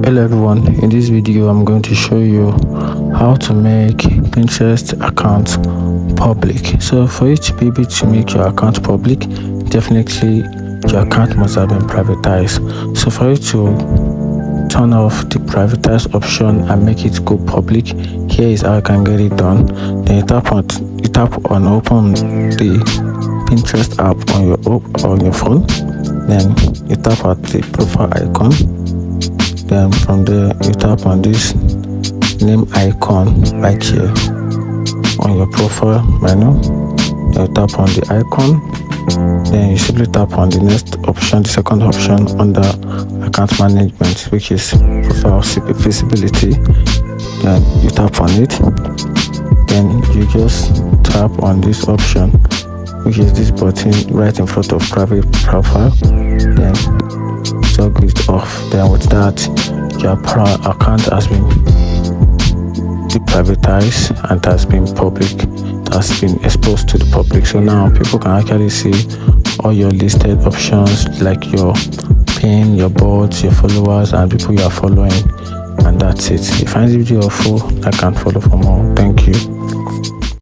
Hello everyone, in this video I'm going to show you how to make Pinterest account public. So for you to be able to make your account public, definitely your account must have been privatized. So for you to turn off the privatize option and make it go public, here is how you can get it done. Then you tap on open the Pinterest app on your phone. Then you tap at the profile icon. Then from there you tap on this name icon right here on your profile menu. You tap on the icon, then you simply tap on the next option, the second option under account management, which is profile visibility. Then you tap on it, then you just tap on this option, which is this button right in front of private profile. Then toggle it off. Then with that, your account has been deprivatized and has been public, has been exposed to the public. So now people can actually see all your listed options, like your pin, your bots, your followers, and people you are following, and that's it. If you find the video helpful, I can follow for more. Thank you.